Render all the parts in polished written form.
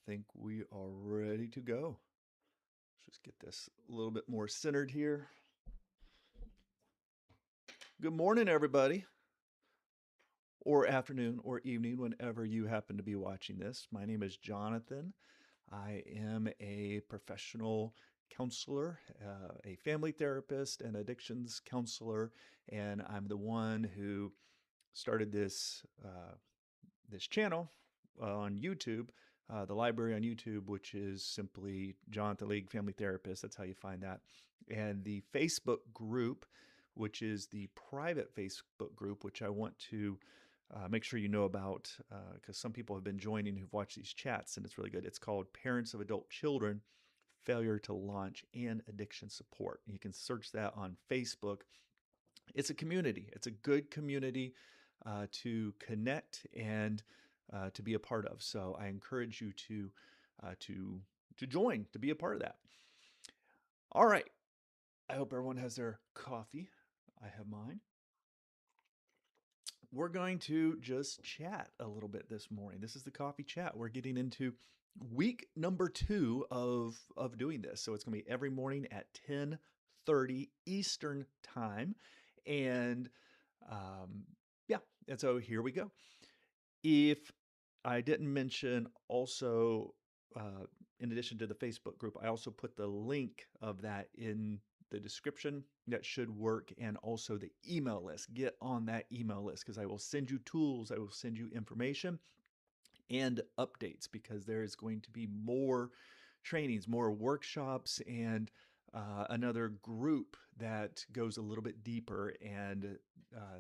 think we are ready to go. Let's just get this a little bit more centered here. Good morning, everybody, or afternoon or evening, whenever you happen to be watching this. My name is Jonathan. I am a professional counselor, a family therapist, and addictions counselor, and I'm the one who started this channel on YouTube, the library on YouTube, which is simply Jonathan League Family Therapist. That's how you find that. And the Facebook group, which is the private Facebook group, which I want to make sure you know about because some people have been joining who've watched these chats, and it's really good. It's called Parents of Adult Children Failure to Launch and Addiction Support. You can search that on Facebook. It's a community. It's a good community to connect and to be a part of. So I encourage you to join, to be a part of that. All right. I hope everyone has their coffee. I have mine. We're going to just chat a little bit this morning. This is the coffee chat. We're getting into week number 2 of doing this. So it's going to be every morning at 10:30 Eastern time. And yeah, and so here we go. If I didn't mention also, in addition to the Facebook group, I also put the link of that in the description. That should work. And also the email list. Get on that email list because I will send you tools, I will send you information and updates because there is going to be more trainings, more workshops, and another group that goes a little bit deeper. And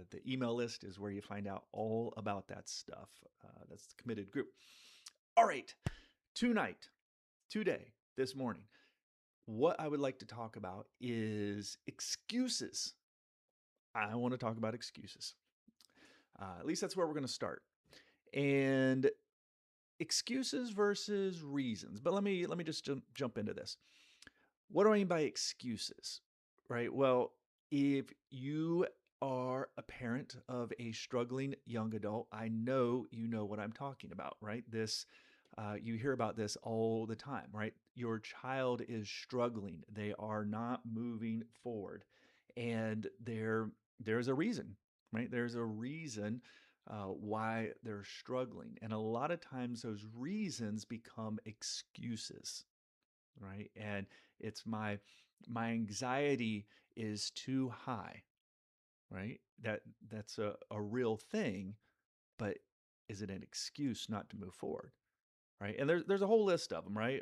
the email list is where you find out all about that stuff. That's the committed group. All right, today, this morning, what I would like to talk about is excuses. I want to talk about excuses. At least that's where we're going to start. And excuses versus reasons. But let me just jump into this. What do I mean by excuses? Right? Well, if you are a parent of a struggling young adult, I know you know what I'm talking about, right? This you hear about this all the time, right? Your child is struggling. They are not moving forward. And there's a reason, right? There's a reason why they're struggling. And a lot of times those reasons become excuses, right? And it's my anxiety is too high, right? That's a real thing, but is it an excuse not to move forward, right? And there's a whole list of them, right?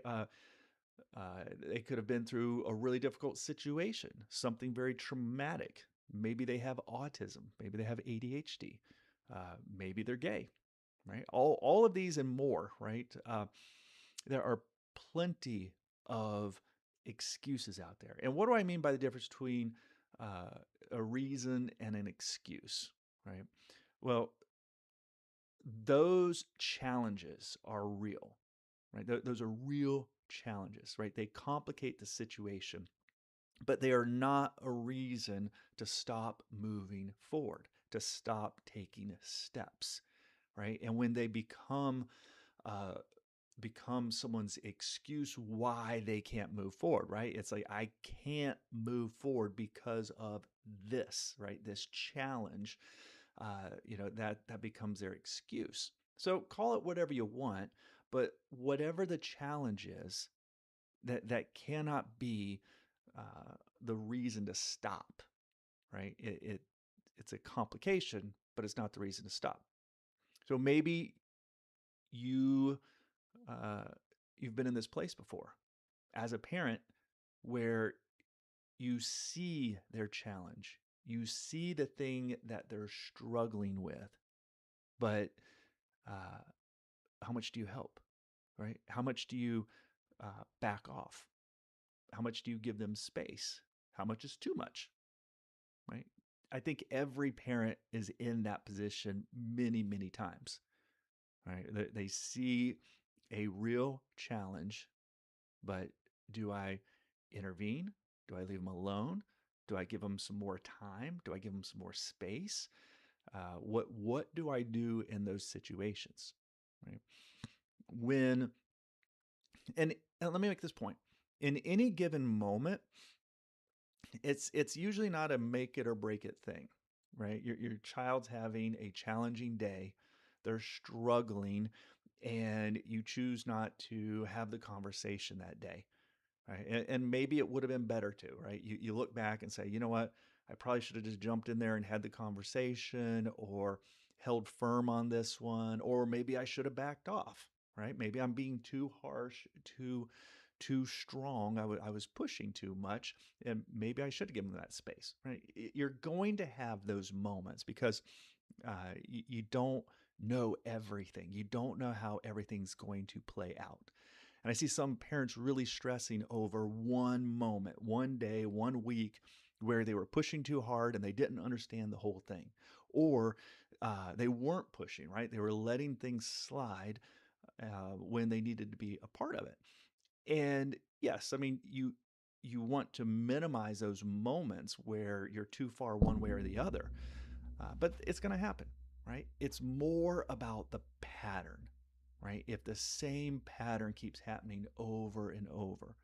They could have been through a really difficult situation, something very traumatic. Maybe they have autism. Maybe they have ADHD. Maybe they're gay, right? All of these and more, right? There are plenty of excuses out there. And what do I mean by the difference between a reason and an excuse, right? Well, those challenges are real, right? Those are real challenges, right? They complicate the situation, but they are not a reason to stop moving forward, to stop taking steps, right? And when they uh, become someone's excuse why they can't move forward, right? It's like, I can't move forward because of this, right? This challenge, that becomes their excuse. So call it whatever you want, but whatever the challenge is, that cannot be the reason to stop, right? It's a complication, but it's not the reason to stop. So maybe you uh, you've been in this place before as a parent where you see their challenge, you see the thing that they're struggling with, but uh, how much do you help, right? How much do you back off? How much do you give them space? How much is too much, right? I think every parent is in that position many, many times, right? They see a real challenge, but do I intervene? Do I leave them alone? Do I give them some more time? Do I give them some more space? What do I do in those situations? Right? When And let me make this point. In any given moment, it's usually not a make it or break it thing, right? Your child's having a challenging day, they're struggling, and you choose not to have the conversation that day, right? And maybe it would have been better to, right? You look back and say, you know what, I probably should have just jumped in there and had the conversation, or held firm on this one, or maybe I should have backed off, right? Maybe I'm being too harsh, too strong. I was pushing too much, and maybe I should have given them that space, right? You're going to have those moments because you don't know everything. You don't know how everything's going to play out. And I see some parents really stressing over one moment, one day, one week where they were pushing too hard and they didn't understand the whole thing. Or they weren't pushing, right? They were letting things slide when they needed to be a part of it. And yes, I mean, you want to minimize those moments where you're too far one way or the other, but it's going to happen, right? It's more about the pattern, right? If the same pattern keeps happening over and over,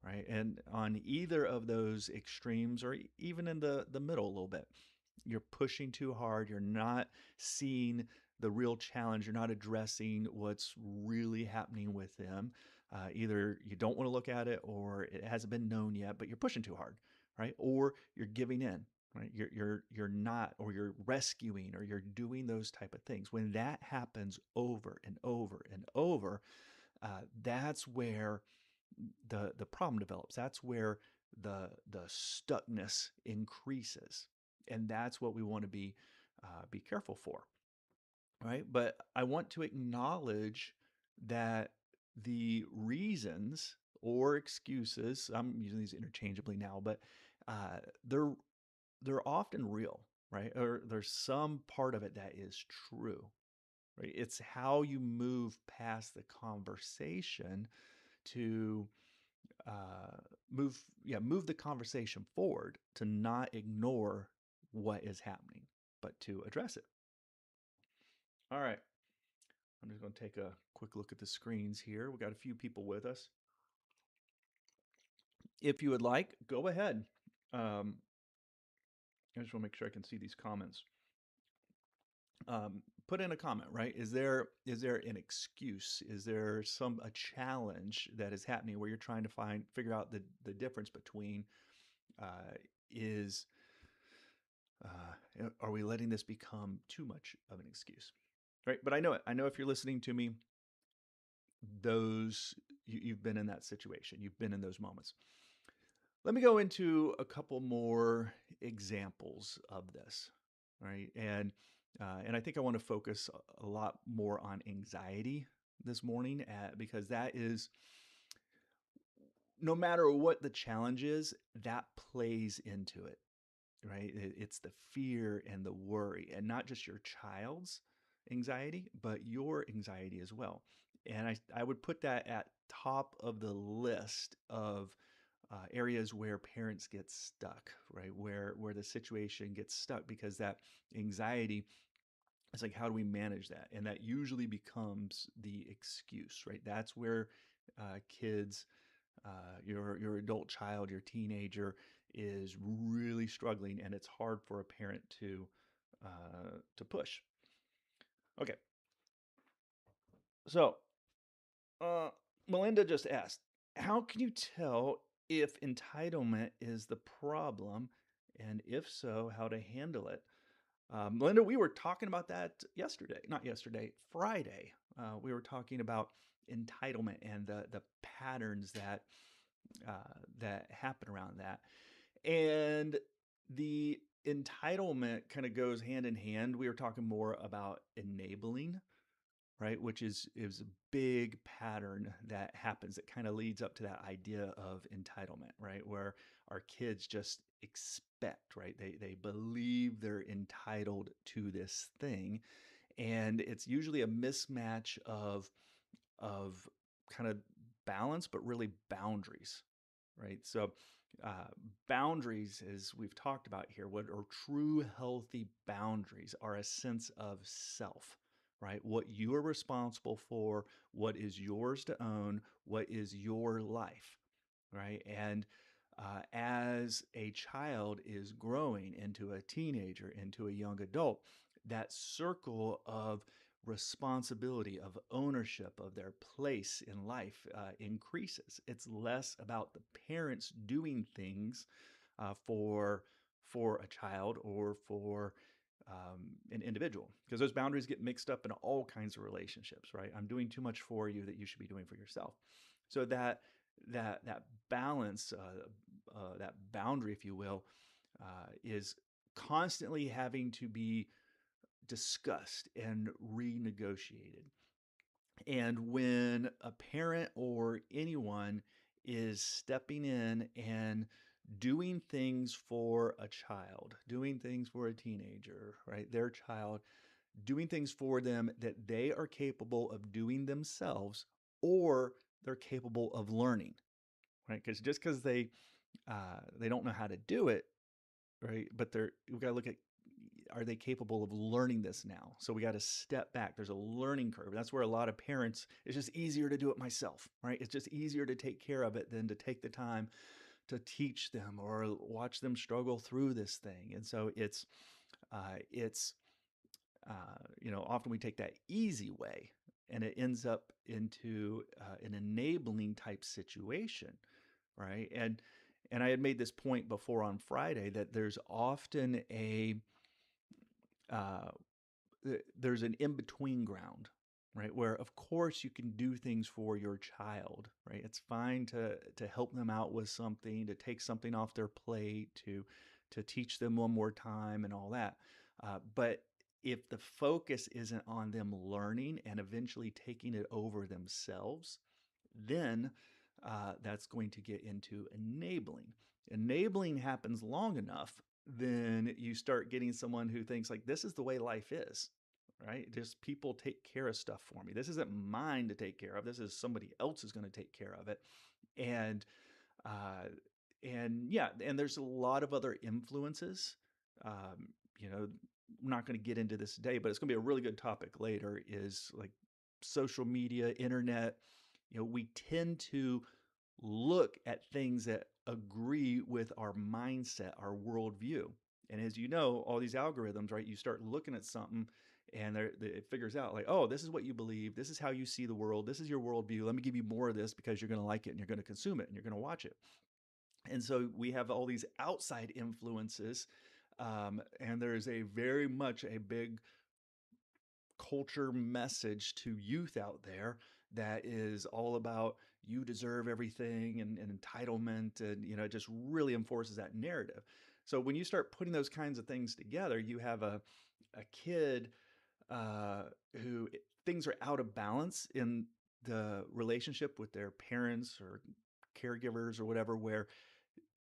right? And on either of those extremes, or even in the middle a little bit, you're pushing too hard, you're not seeing the real challenge, you're not addressing what's really happening with them. Either you don't want to look at it, or it hasn't been known yet, but you're pushing too hard, right? Or you're giving in, right? You're not, or you're rescuing, or you're doing those type of things. When that happens over and over and over, that's where the problem develops. That's where the stuckness increases, and that's what we want to be careful for, right? But I want to acknowledge that the reasons or excuses, I'm using these interchangeably now, but uh, they're they're often real, right? Or there's some part of it that is true, right? It's how you move past the conversation to uh, move the conversation forward, to not ignore what is happening, but to address it. All right, I'm just going to take a quick look at the screens here. We got a few people with us. If you would like, go ahead. Um, I just want to make sure I can see these comments. Put in a comment, right? Is there an excuse? Is there a challenge that is happening where you're trying to figure out the difference between is are we letting this become too much of an excuse, right? But I know it. I know if you're listening to me, you've been in that situation. You've been in those moments. Let me go into a couple more examples of this, right? And I think I want to focus a lot more on anxiety this morning, because that is, no matter what the challenge is, that plays into it, right? It's the fear and the worry, and not just your child's anxiety, but your anxiety as well. And I would put that at top of the list of areas where parents get stuck, right? Where the situation gets stuck because that anxiety, it's like, how do we manage that? And that usually becomes the excuse, right? That's where kids, your adult child, your teenager is really struggling, and it's hard for a parent to push. Okay, so uh, Melinda just asked, how can you tell if entitlement is the problem, and if so, how to handle it? Melinda, we were talking about that yesterday, not yesterday, Friday. We were talking about entitlement and the patterns that happen around that. And the entitlement kind of goes hand in hand. We were talking more about enabling, right? Which is a big pattern that happens that kind of leads up to that idea of entitlement, right? Where our kids just expect, right? They believe they're entitled to this thing. And it's usually a mismatch of kind of balance, but really boundaries, right? So, boundaries, as we've talked about here, what are true healthy boundaries are a sense of self, right? What you are responsible for, what is yours to own, what is your life, right? And as a child is growing into a teenager, into a young adult, that circle of responsibility, of ownership of their place in life increases. It's less about the parents doing things for a child or for an individual, because those boundaries get mixed up in all kinds of relationships, right? I'm doing too much for you that you should be doing for yourself. So that balance, that boundary, if you will, is constantly having to be discussed and renegotiated. And when a parent or anyone is stepping in and doing things for a child, doing things for a teenager, right? Their child, doing things for them that they are capable of doing themselves or they're capable of learning, right? Because just because they don't know how to do it, right? But we got to look at, are they capable of learning this now? So we got to step back. There's a learning curve. That's where a lot of parents, it's just easier to do it myself, right? It's just easier to take care of it than to take the time to teach them or watch them struggle through this thing. And so it's often we take that easy way, and it ends up into an enabling type situation, right? And I had made this point before on Friday that there's often uh, there's an in between ground, right? Where of course you can do things for your child, right? It's fine to help them out with something, to take something off their plate, to teach them one more time, and all that. But if the focus isn't on them learning and eventually taking it over themselves, then that's going to get into enabling. Enabling happens long enough, then you start getting someone who thinks like, this is the way life is, right? Just people take care of stuff for me. This isn't mine to take care of. This is somebody else is going to take care of it. And uh, and yeah, and there's a lot of other influences. Um, I'm not going to get into this today, but it's going to be a really good topic later. Is like social media, internet. We tend to look at things that agree with our mindset, our worldview. And as you know, all these algorithms, right? You start looking at something and it figures out like, oh, this is what you believe. This is how you see the world. This is your worldview. Let me give you more of this because you're going to like it and you're going to consume it and you're going to watch it. And so we have all these outside influences. And there's a very much a big culture message to youth out there that is all about you deserve everything and entitlement, and it just really enforces that narrative. So when you start putting those kinds of things together, you have a kid uh, who things are out of balance in the relationship with their parents or caregivers or whatever, where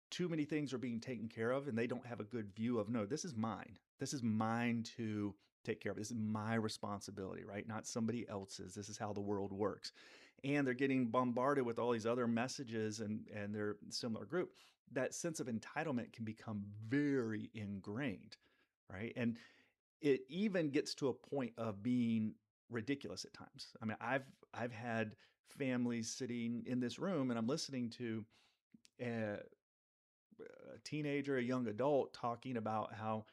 too many things are being taken care of and they don't have a good view of, no, this is mine. This is mine to take care of. This is my responsibility, right? Not somebody else's. This is how the world works. And they're getting bombarded with all these other messages, and they're similar group. That sense of entitlement can become very ingrained, right? And it even gets to a point of being ridiculous at times. I mean, I've had families sitting in this room and I'm listening to uh, a teenager, a young adult talking about how,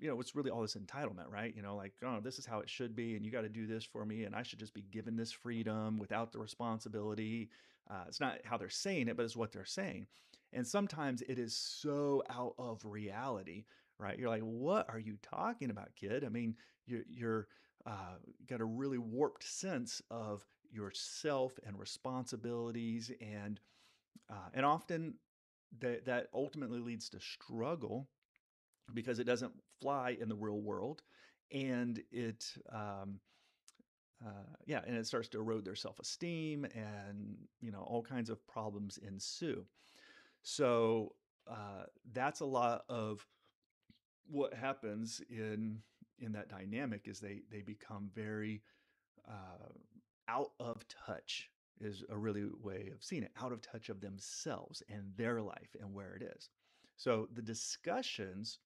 it's really all this entitlement, right? Like, oh, this is how it should be, and you got to do this for me, and I should just be given this freedom without the responsibility. It's not how they're saying it, but it's what they're saying. And sometimes it is so out of reality, right? You're like, what are you talking about, kid? I mean, you're got a really warped sense of yourself and responsibilities, and often that ultimately leads to struggle because it doesn't fly in the real world, and and it starts to erode their self-esteem, and all kinds of problems ensue. So that's a lot of what happens in that dynamic, is they become very uh, out of touch, is a really way of seeing it, out of touch of themselves and their life and where it is. So the discussions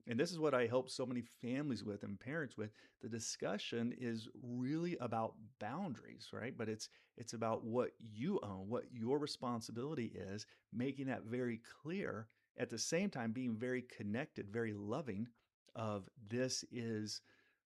and this is what I help so many families with and parents with. The discussion is really about boundaries, right? But it's about what you own, what your responsibility is, making that very clear, at the same time being very connected, very loving of this is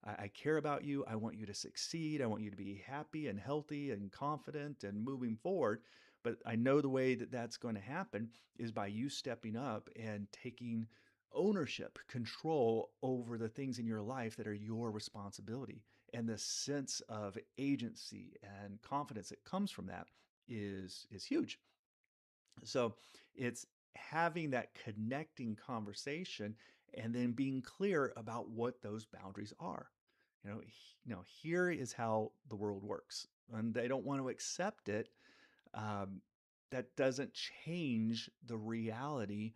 I care about you. I want you to succeed. I want you to be happy and healthy and confident and moving forward. But I know the way that that's going to happen is by you stepping up and taking ownership, control over the things in your life that are your responsibility. And the sense of agency and confidence that comes from that is huge. So it's having that connecting conversation and then being clear about what those boundaries are. Here is how the world works, and they don't want to accept it. um, that doesn't change the reality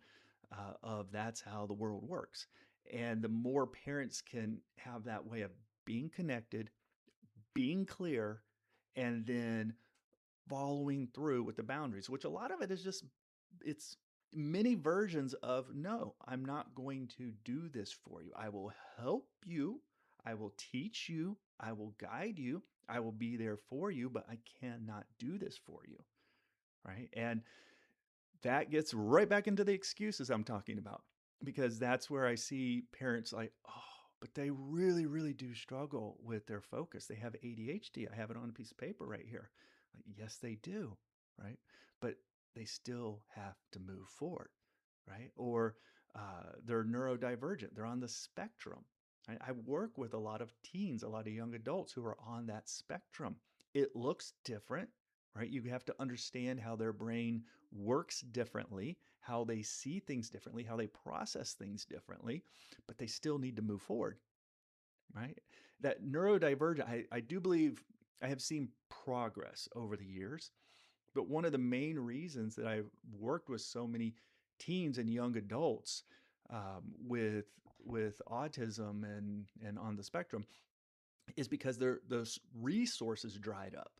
of that's how the world works. And the more parents can have that way of being connected, being clear, and then following through with the boundaries, which a lot of it is just it's many versions of no, I'm not going to do this for you. I will help you. I will teach you. I will guide you. I will be there for you, but I cannot do this for you. Right. And that gets right back into the excuses I'm talking about, because that's where I see parents like, oh, but they really, really do struggle with their focus. They have ADHD. I have it on a piece of paper right here. Like, yes, they do, right? But they still have to move forward, right? Or they're neurodivergent. They're on the spectrum. I work with a lot of teens, a lot of young adults who are on that spectrum. It looks different, right? You have to understand how their brain works differently, how they see things differently, how they process things differently, but they still need to move forward, right? That neurodivergent, I do believe I have seen progress over the years, but one of the main reasons that I've worked with so many teens and young adults with autism and on the spectrum is because those resources dried up.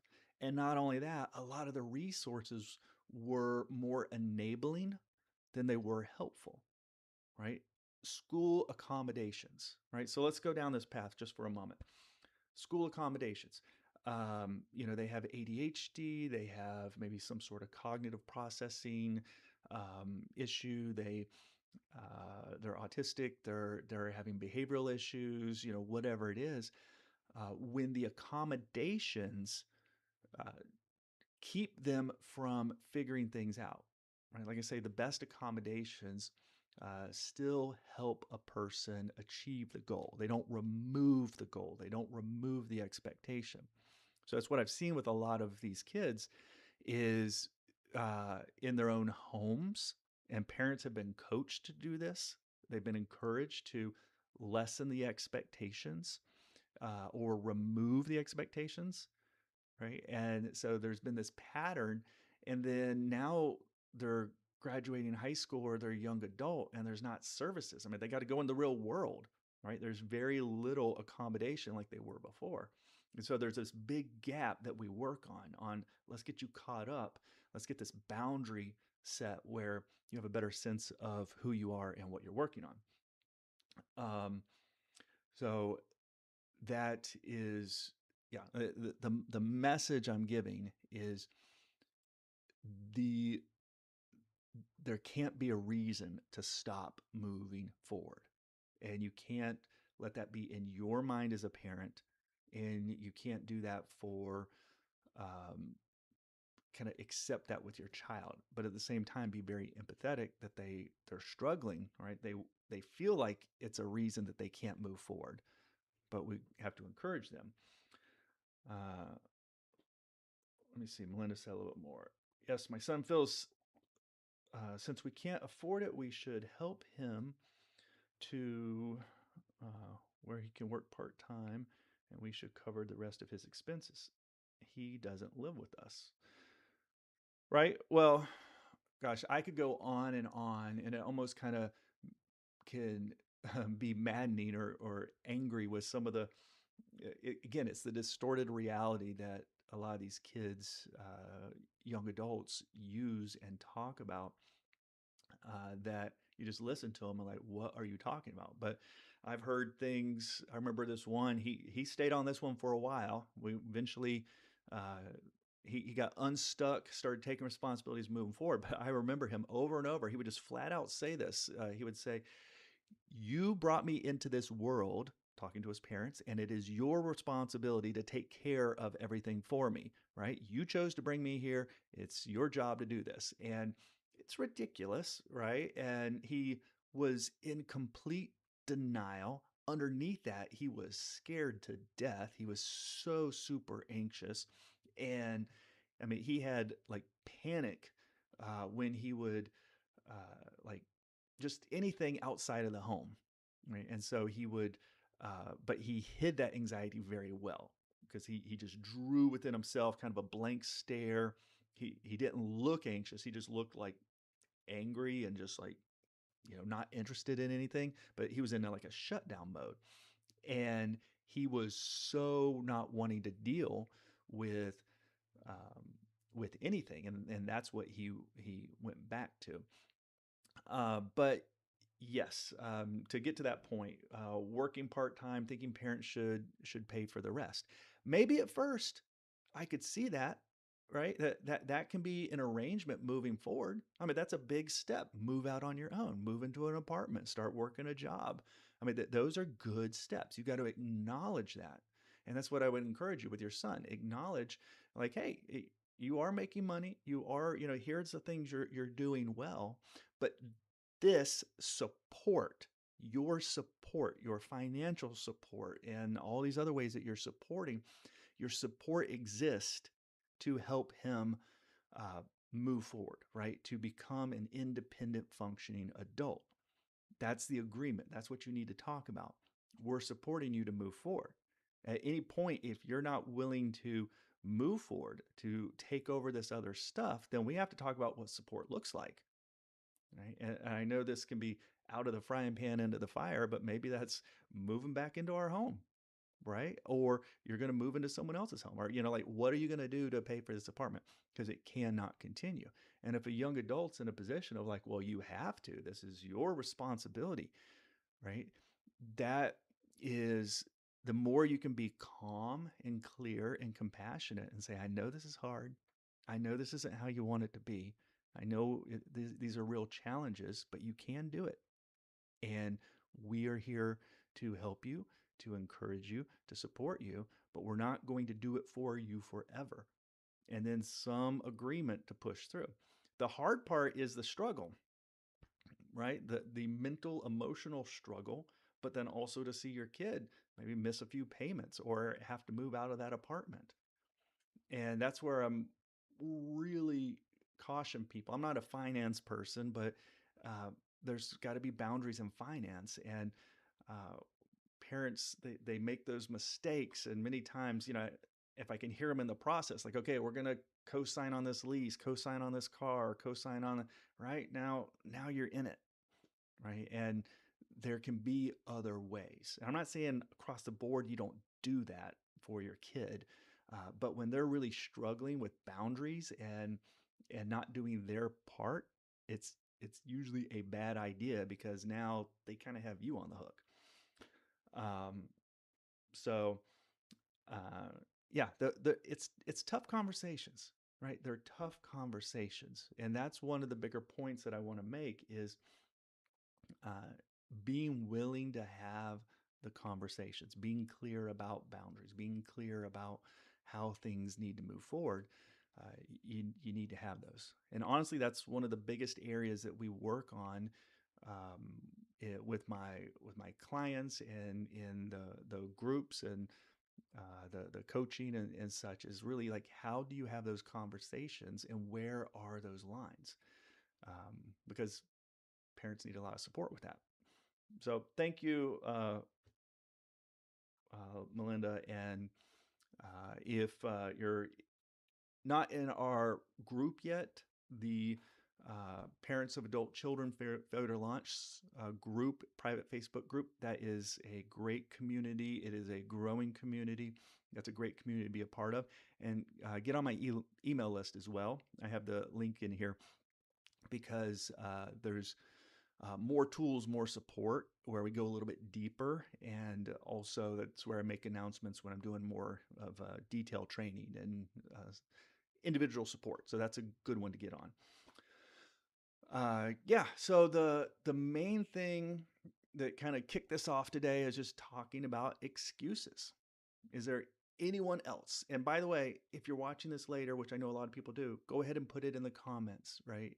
And not only that, a lot of the resources were more enabling than they were helpful, right? School accommodations, right? So let's go down this path just for a moment. School accommodations. They have ADHD, they have maybe some sort of cognitive processing issue. They're autistic, they're having behavioral issues, whatever it is. When the accommodations uh, keep them from figuring things out, right? Like I say, the best accommodations still help a person achieve the goal. They don't remove the goal, they don't remove the expectation. So that's what I've seen with a lot of these kids is in their own homes, and parents have been coached to do this. They've been encouraged to lessen the expectations or remove the expectations, right? And so there's been this pattern, and then now they're graduating high school or they're a young adult, and there's not services. I mean, they got to go in the real world, right? There's very little accommodation like they were before. And so there's this big gap that we work on let's get you caught up. Let's get this boundary set where you have a better sense of who you are and what you're working on. So that is, yeah, the message I'm giving is the there can't be a reason to stop moving forward, and you can't let that be in your mind as a parent, and you can't do that for um, kind of accept that with your child, but at the same time be very empathetic that they're struggling, right? They feel like it's a reason that they can't move forward, but we have to encourage them. uh, Let me see. Melinda said a little bit more. Yes, my son feels since we can't afford it, we should help him to where he can work part time, and we should cover the rest of his expenses. He doesn't live with us. Right? Well, gosh, I could go on, and it almost kind of can be maddening or angry with some of the. Again, it's the distorted reality that a lot of these kids, young adults, use and talk about. That you just listen to them and like, what are you talking about? But I've heard things. I remember this one. He stayed on this one for a while. We eventually. Uh, he got unstuck, started taking responsibilities moving forward. But I remember him over and over. He would just flat out say this. He would say, you brought me into this world, talking to his parents, and it is your responsibility to take care of everything for me, right? You chose to bring me here. It's your job to do this. And it's ridiculous, right? And he was in complete denial. Underneath that, he was scared to death. He was so super anxious. And I mean, he had like panic when he would like just anything outside of the home, right? And so he would, but he hid that anxiety very well because he just drew within himself kind of a blank stare. He didn't look anxious. He just looked like angry and just like not interested in anything. But he was in like a shutdown mode, and he was so not wanting to deal with um, with anything, and that's what he went back to. But yes, to get to that point, working part time, thinking parents should pay for the rest. Maybe at first, I could see that, right? That can be an arrangement moving forward. I mean, that's a big step. Move out on your own, move into an apartment, start working a job. I mean, those are good steps. You got to acknowledge that, and that's what I would encourage you with your son. Acknowledge, like, hey, you are making money. You are, here's the things you're doing well, but this support, your financial support, and all these other ways that you're supporting, your support exists to help him uh, move forward, right? To become an independent, functioning adult. That's the agreement. That's what you need to talk about. We're supporting you to move forward. At any point, if you're not willing to move forward, to take over this other stuff, then we have to talk about what support looks like, right? And I know this can be out of the frying pan into the fire, but maybe that's moving back into our home, right? Or you're going to move into someone else's home, or like, what are you going to do to pay for this apartment? Because it cannot continue. And if a young adult's in a position of like, well, you have to, this is your responsibility, right? That is, the more you can be calm and clear and compassionate and say, I know this is hard. I know this isn't how you want it to be. I know these are real challenges, but you can do it. And we are here to help you, to encourage you, to support you, but we're not going to do it for you forever. And then some agreement to push through. The hard part is the struggle, right? The mental, emotional struggle, but then also to see your kid maybe miss a few payments or have to move out of that apartment. And that's where I'm really caution people. I'm not a finance person, but there's got to be boundaries in finance. And uh, parents, they make those mistakes. And many times, if I can hear them in the process, like, okay, we're going to co-sign on this lease, co-sign on this car, co-sign on, right? Now you're in it, right? And there can be other ways. And I'm not saying across the board you don't do that for your kid, but when they're really struggling with boundaries and not doing their part, it's usually a bad idea because now they kind of have you on the hook. Um, so uh, yeah, it's tough conversations, right? They're tough conversations, and that's one of the bigger points that I want to make is uh, being willing to have the conversations, being clear about boundaries, being clear about how things need to move forward. You need to have those, and honestly, that's one of the biggest areas that we work on with my clients and in the groups and the coaching and such is really like how do you have those conversations and where are those lines? Because parents need a lot of support with that. So thank you, Melinda. And if you're not in our group yet, the Parents of Adult Children Failure to Launch group, private Facebook group, that is a great community. It is a growing community. That's a great community to be a part of. And get on my email list as well. I have the link in here because there's more tools, more support, where we go a little bit deeper. And also, that's where I make announcements when I'm doing more of detailed training and individual support. So that's a good one to get on. Yeah, so the main thing that kind of kicked this off today is just talking about excuses. Is there anyone else? And by the way, if you're watching this later, which I know a lot of people do, go ahead and put it in the comments, right?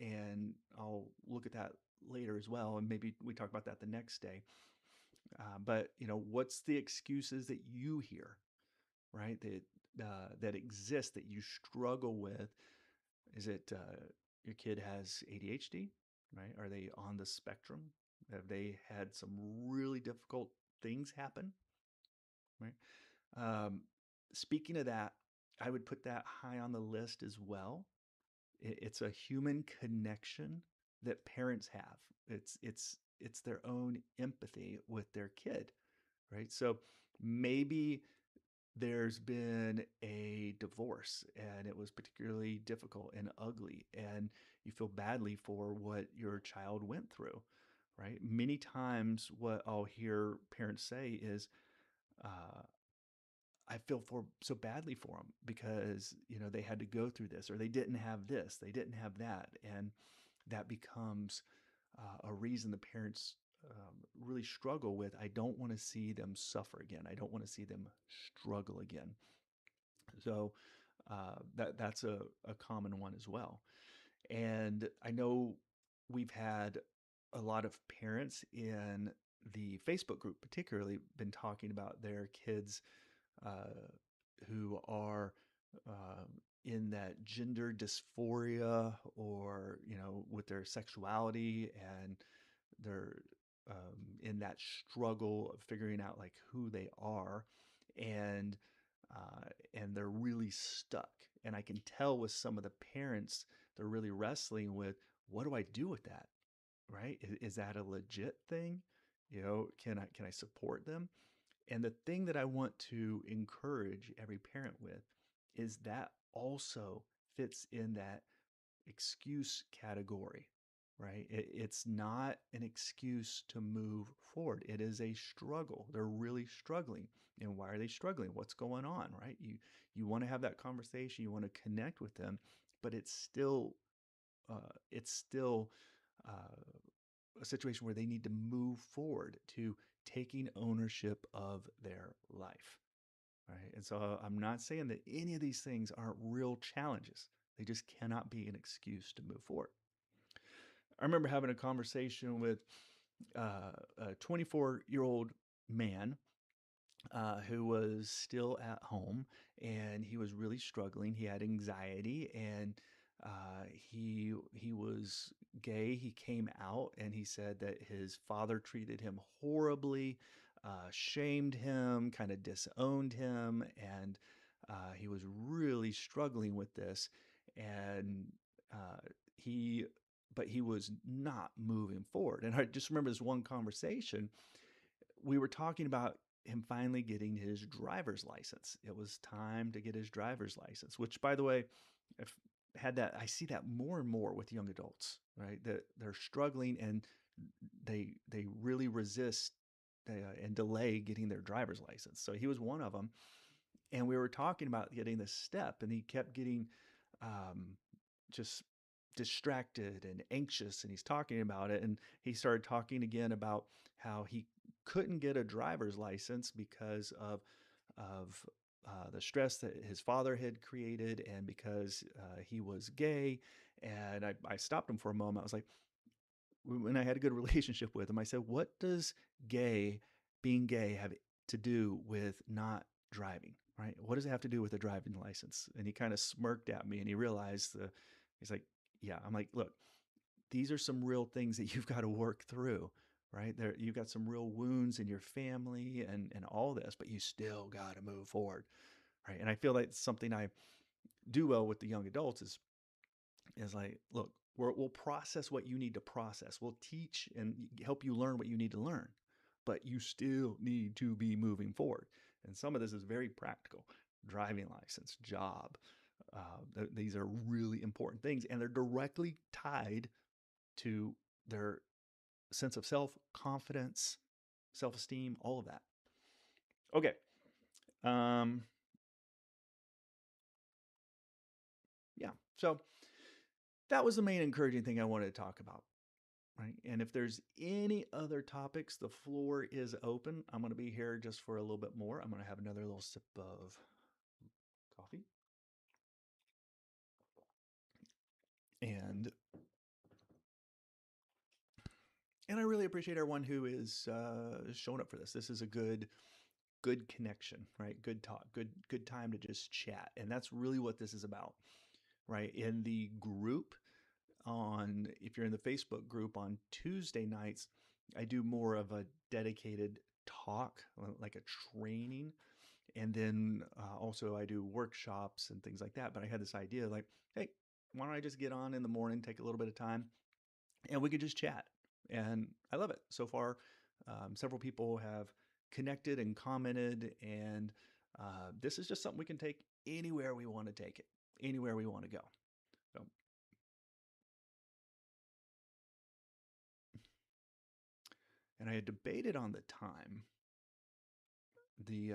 And I'll look at that later as well, and maybe we talk about that the next day. But what's the excuses that you hear, right? That exist, that you struggle with? Is it your kid has ADHD, right? Are they on the spectrum? Have they had some really difficult things happen, right? Um, Speaking of that, I would put that high on the list as well. It's a human connection that parents have. It's their own empathy with their kid, right? So maybe there's been a divorce and it was particularly difficult and ugly, and you feel badly for what your child went through, right? Many times, what I'll hear parents say is, uh, I feel so badly for them because they had to go through this, or they didn't have this, they didn't have that, and that becomes a reason the parents really struggle with. I don't want to see them suffer again. I don't want to see them struggle again. So that's a common one as well. And I know we've had a lot of parents in the Facebook group, particularly, been talking about their kids uh, who are in that gender dysphoria, or with their sexuality, and they're in that struggle of figuring out like who they are, and and they're really stuck. And I can tell with some of the parents, they're really wrestling with, what do I do with that? Right? Is that a legit thing? Can I support them? And the thing that I want to encourage every parent with is that also fits in that excuse category, right? It's not an excuse to move forward. It is a struggle. They're really struggling. And why are they struggling? What's going on, right? You want to have that conversation. You want to connect with them, but it's still uh, a situation where they need to move forward to taking ownership of their life, right? And so I'm not saying that any of these things aren't real challenges. They just cannot be an excuse to move forward. I remember having a conversation with a 24-year-old man who was still at home, and he was really struggling. He had anxiety, and he was gay. He came out, and he said that his father treated him horribly, shamed him, kind of disowned him, and he was really struggling with this. And uh, he but he was not moving forward. And I just remember this one conversation. We were talking about him finally getting his driver's license. It was time to get his driver's license, which, by the way, I've had that. I see that more and more with young adults, right? That they're struggling, and they really resist and delay getting their driver's license. So he was one of them, and we were talking about getting this step, and he kept getting um, just distracted and anxious, and he's talking about it, and he started talking again about how he couldn't get a driver's license because of the stress that his father had created, and because he was gay. And I stopped him for a moment. I was like, when I had a good relationship with him, I said, what does being gay have to do with not driving, right? What does it have to do with a driving license? And he kind of smirked at me, and he realized he's like, yeah. I'm like, look, these are some real things that you've got to work through, right? You've got some real wounds in your family, and all this, but you still got to move forward, right? And I feel like something I do well with the young adults is like, look, we'll process what you need to process. We'll teach and help you learn what you need to learn, but you still need to be moving forward. And some of this is very practical: driving license, job. These are really important things, and they're directly tied to their sense of self, confidence, self esteem, all of that. Okay. Um, yeah. So that was the main encouraging thing I wanted to talk about. Right. And if there's any other topics, the floor is open. I'm going to be here just for a little bit more. I'm going to have another little sip of coffee. And I really appreciate everyone who is showing up for this. This is a good connection, right? Good talk, good time to just chat, and that's really what this is about, right? In the group on, if you're in the Facebook group on Tuesday nights, I do more of a dedicated talk, like a training, and then also I do workshops and things like that. But I had this idea, like, hey, why don't I just get on in the morning, take a little bit of time, and we could just chat. And I love it. So far, several people have connected and commented, and this is just something we can take anywhere we want to take it, anywhere we want to go. So, and I had debated on the time. The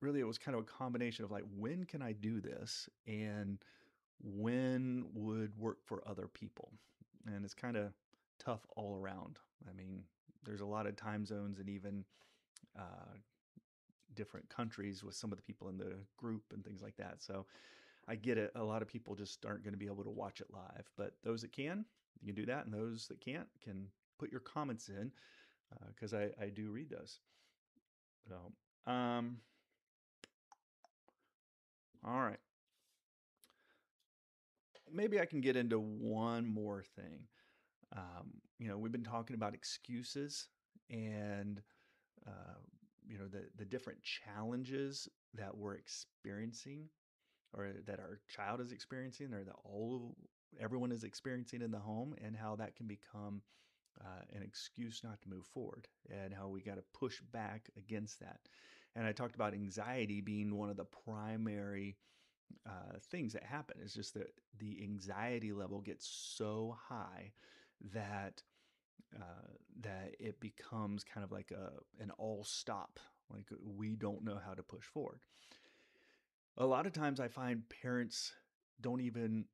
Really, it was kind of a combination of like, when can I do this, and when would work for other people, and it's kind of tough all around. I mean, there's a lot of time zones and even uh, different countries with some of the people in the group and things like that. So I get it. A lot of people just aren't going to be able to watch it live, but those that can, you can do that. And those that can't can put your comments in, because I do read those. So, all right. Maybe I can get into one more thing. We've been talking about excuses and, uh, the different challenges that we're experiencing, or that our child is experiencing, or that everyone is experiencing in the home, and how that can become an excuse not to move forward, and how we got to push back against that. And I talked about anxiety being one of the primary things that happen. It's just that the anxiety level gets so high that that it becomes kind of like an all stop. Like, we don't know how to push forward. A lot of times I find parents don't even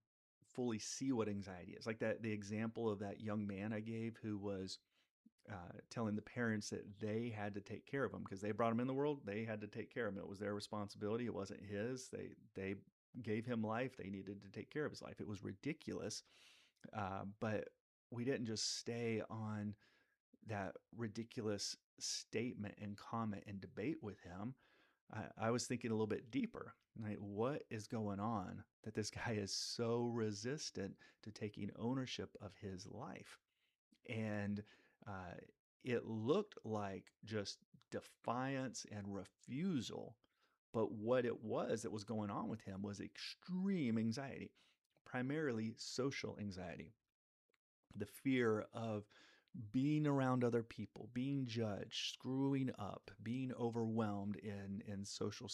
fully see what anxiety is. Like the example of that young man I gave, who was telling the parents that they had to take care of him because they brought him in the world. They had to take care of him. It was their responsibility. It wasn't his. They gave him life. They needed to take care of his life. It was ridiculous. But we didn't just stay on that ridiculous statement and comment and debate with him. I was thinking a little bit deeper. Right? What is going on that this guy is so resistant to taking ownership of his life? And uh, it looked like just defiance and refusal. But what it was that was going on with him was extreme anxiety, primarily social anxiety, the fear of being around other people, being judged, screwing up, being overwhelmed in social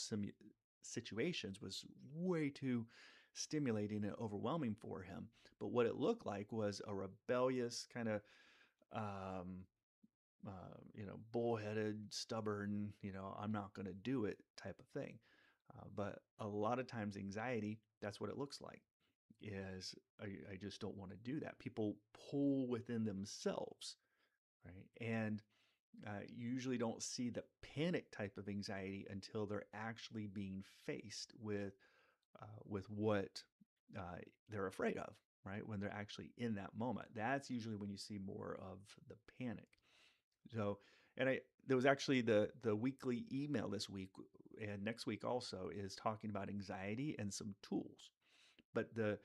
situations was way too stimulating and overwhelming for him. But what it looked like was a rebellious kind of, um, bullheaded, stubborn, I'm not going to do it type of thing. But a lot of times, anxiety, that's what it looks like. Is I just don't want to do that. People pull within themselves, right? And usually don't see the panic type of anxiety until they're actually being faced with what uh, they're afraid of, right? When they're actually in that moment, that's usually when you see more of the panic. So, and there was actually the weekly email this week, and next week also is talking about anxiety and some tools. But the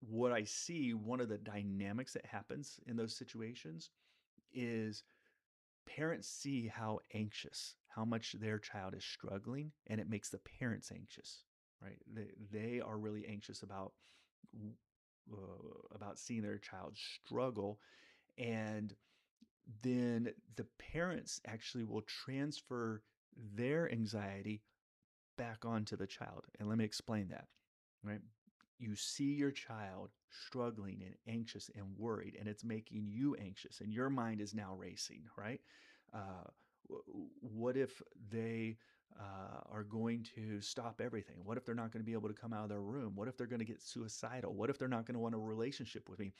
what I see, one of the dynamics that happens in those situations is parents see how anxious, how much their child is struggling, and it makes the parents anxious, right? They are really anxious about seeing their child struggle, and then the parents actually will transfer their anxiety back onto the child. And let me explain that, right? you see your child struggling and anxious and worried, and it's making you anxious, and your mind is now racing, right? Uh, what if they are going to stop everything? What if they're not going to be able to come out of their room? What if they're going to get suicidal? What if they're not going to want a relationship with me?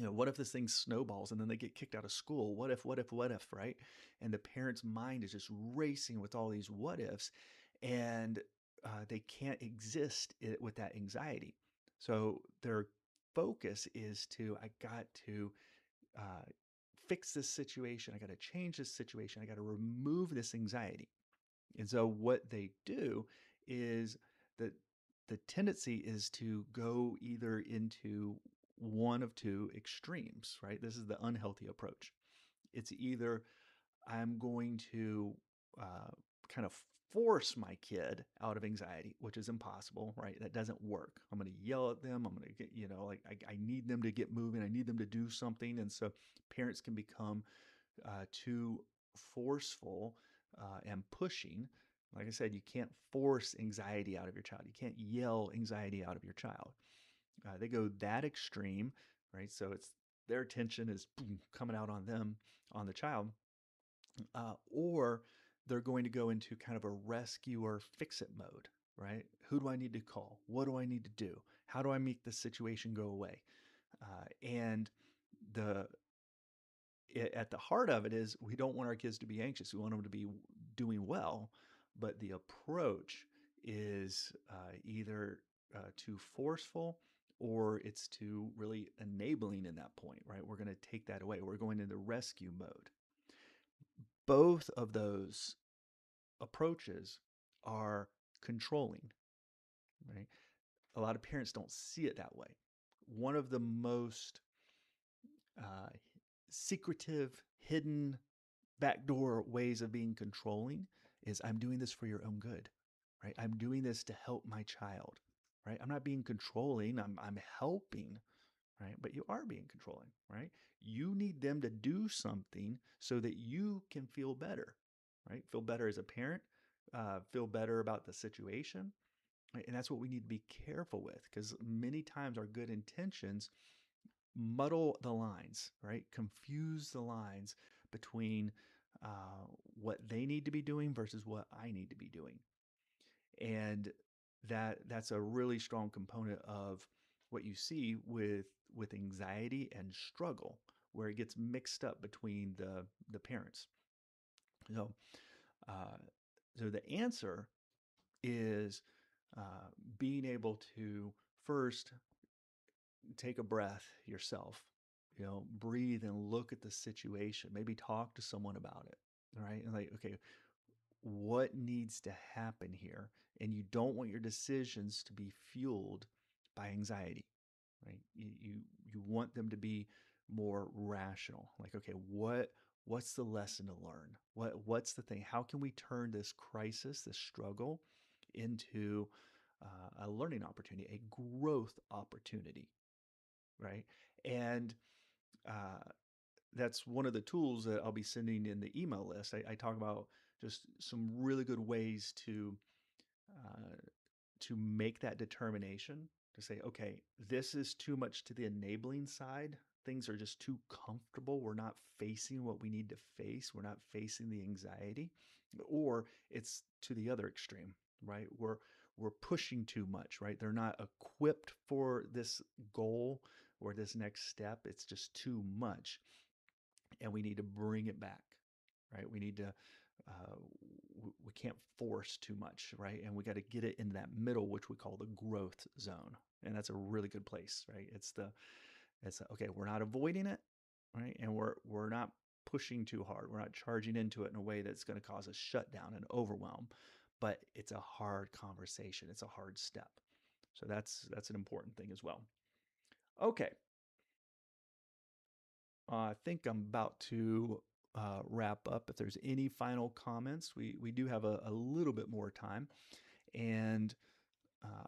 What if this thing snowballs and then they get kicked out of school? What if, right? And the parent's mind is just racing with all these what ifs, and they can't exist with that anxiety. So their focus is to, I got to uh, fix this situation. I got to change this situation. I got to remove this anxiety. And so what they do is that the tendency is to go either into one of two extremes, right? This is the unhealthy approach. It's either I'm going to uh, kind of force my kid out of anxiety, which is impossible, right? That doesn't work. I'm going to yell at them. I'm going to get, like I need them to get moving. I need them to do something. And so parents can become too forceful and pushing. Like I said, you can't force anxiety out of your child. You can't yell anxiety out of your child. They go that extreme, right? So it's their attention is boom, coming out on them, on the child, or they're going to go into kind of a rescue or fix it mode, right? Who do I need to call? What do I need to do? How do I make the situation go away? And the at the heart of it is we don't want our kids to be anxious. We want them to be doing well, but the approach is either too forceful or it's too really enabling in that point, right? We're going to take that away. We're going into rescue mode. Both of those approaches are controlling, right? A lot of parents don't see it that way. One of the most uh, secretive, hidden backdoor ways of being controlling is I'm doing this for your own good, right? I'm doing this to help my child, right? I'm not being controlling, I'm helping, right? But you are being controlling, right? You need them to do something so that you can feel better, right? Feel better as a parent, feel better about the situation. Right? And that's what we need to be careful with because many times our good intentions muddle the lines, right? Confuse the lines between what they need to be doing versus what I need to be doing. And that's a really strong component of what you see with anxiety and struggle, where it gets mixed up between the parents. So, uh, so the answer is uh, being able to first take a breath yourself, breathe and look at the situation, maybe talk to someone about it. All right. And like, okay, what needs to happen here? And you don't want your decisions to be fueled by anxiety, right? You want them to be more rational. Like, okay, what's the lesson to learn? What's the thing? How can we turn this crisis, this struggle, into a learning opportunity, a growth opportunity, right? And uh, that's one of the tools that I'll be sending in the email list. I talk about just some really good ways uh, to make that determination to say, okay, this is too much to the enabling side. Things are just too comfortable. We're not facing what we need to face. We're not facing the anxiety, or it's to the other extreme, right? We're pushing too much, right? They're not equipped for this goal or this next step. It's just too much, and we need to bring it back, right? We need to uh, we can't force too much, right? And we got to get it in that middle, which we call the growth zone, and that's a really good place, right? Okay. We're not avoiding it, right? And we're not pushing too hard. We're not charging into it in a way that's going to cause a shutdown and overwhelm. But it's a hard conversation. It's a hard step. So that's an important thing as well. Okay, I think I'm about to wrap up. If there's any final comments, we do have a little bit more time, and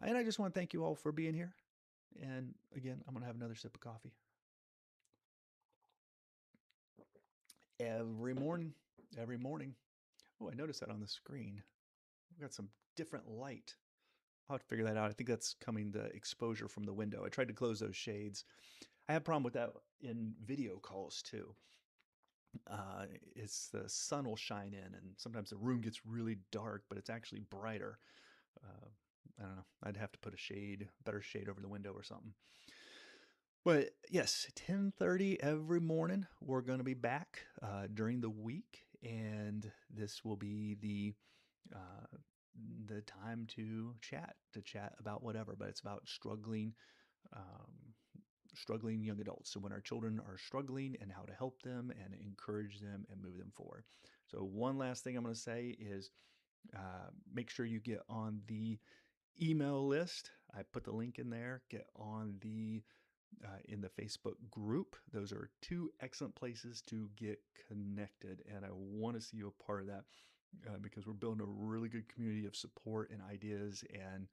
and I just want to thank you all for being here. And again, I'm gonna have another sip of coffee every morning. Every morning. Oh, I noticed that on the screen. We've got some different light. I'll have to figure that out. I think that's coming the exposure from the window. I tried to close those shades. I have a problem with that in video calls too. Uh, it's the sun will shine in, and sometimes the room gets really dark, but it's actually brighter. Uh, I don't know. I'd have to put a shade, better shade over the window or something. But yes, 10:30 every morning. We're going to be back during the week, and this will be uh, the time to chat about whatever. But it's about um, struggling young adults. So when our children are struggling, and how to help them and encourage them and move them forward. So one last thing I'm going to say is make sure you get on the email list. I put the link in there. Get on the in the Facebook group. Those are two excellent places to get connected, and I want to see you a part of that because we're building a really good community of support and ideas and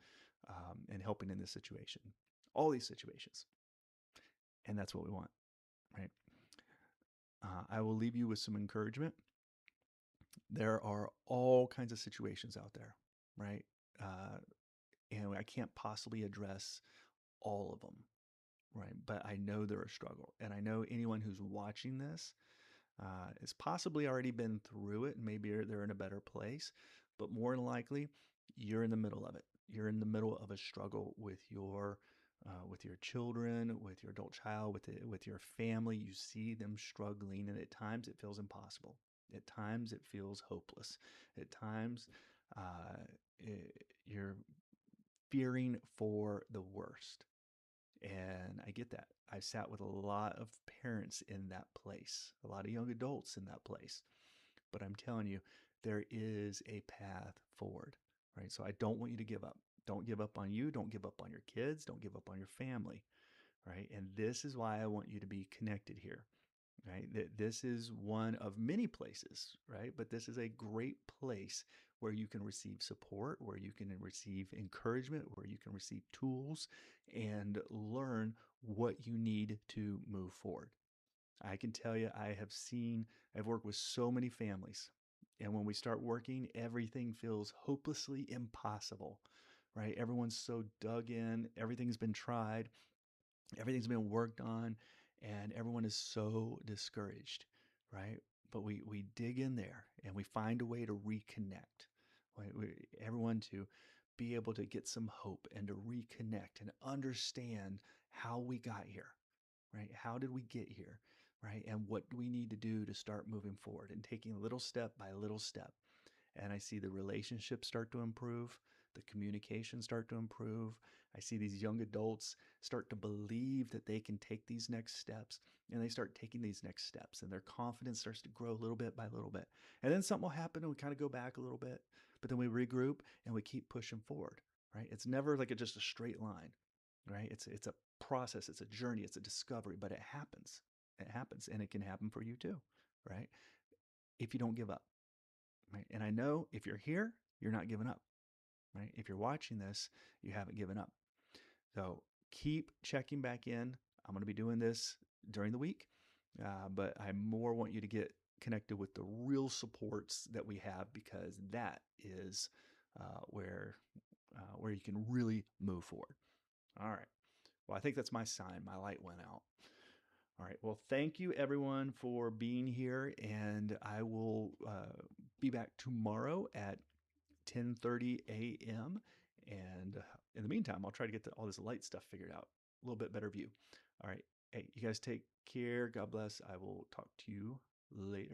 helping in this situation, all these situations, and that's what we want, right? I will leave you with some encouragement. There are all kinds of situations out there, right? Uh, and I can't possibly address all of them, right? But I know they're a struggle, and I know anyone who's watching this has possibly already been through it, and maybe they're in a better place. But more than likely, you're in the middle of it. You're in the middle of a struggle with your children, with your adult child, with your family. You see them struggling, and at times it feels impossible. At times it feels hopeless. At times uh, you're fearing for the worst. And I get that. I've sat with a lot of parents in that place, a lot of young adults in that place. But I'm telling you, there is a path forward, right? So I don't want you to give up. Don't give up on you. Don't give up on your kids. Don't give up on your family, right? And this is why I want you to be connected here, right? This is one of many places, right? But this is a great place where you can receive support, where you can receive encouragement, where you can receive tools and learn what you need to move forward. I can tell you, I've worked with so many families. And when we start working, everything feels hopelessly impossible, right? Everyone's so dug in, everything's been tried, everything's been worked on, and everyone is so discouraged, right? But we dig in there and we find a way to reconnect, right? Everyone to be able to get some hope and to reconnect and understand how we got here, right? How did we get here, right? And what do we need to do to start moving forward and taking little step by little step. And I see the relationships start to improve, the communication start to improve. I see these young adults start to believe that they can take these next steps, and they start taking these next steps, and their confidence starts to grow little bit by little bit. And then something will happen, and we kind of go back a little bit, but then we regroup and we keep pushing forward, right? It's never like just a straight line, right? It's a process, it's a journey, it's a discovery, but it happens. It happens, and it can happen for you too, right? If you don't give up, right? And I know if you're here, you're not giving up, right? If you're watching this, you haven't given up. So keep checking back in. I'm going to be doing this during the week, but I more want you to get connected with the real supports that we have, because that is where you can really move forward. All right. Well, I think that's my sign. My light went out. All right. Well, thank you everyone for being here, and I will be back tomorrow at 10:30 a.m. And in the meantime, I'll try to get all this light stuff figured out. A little bit better view. All right. Hey, you guys take care. God bless. I will talk to you later.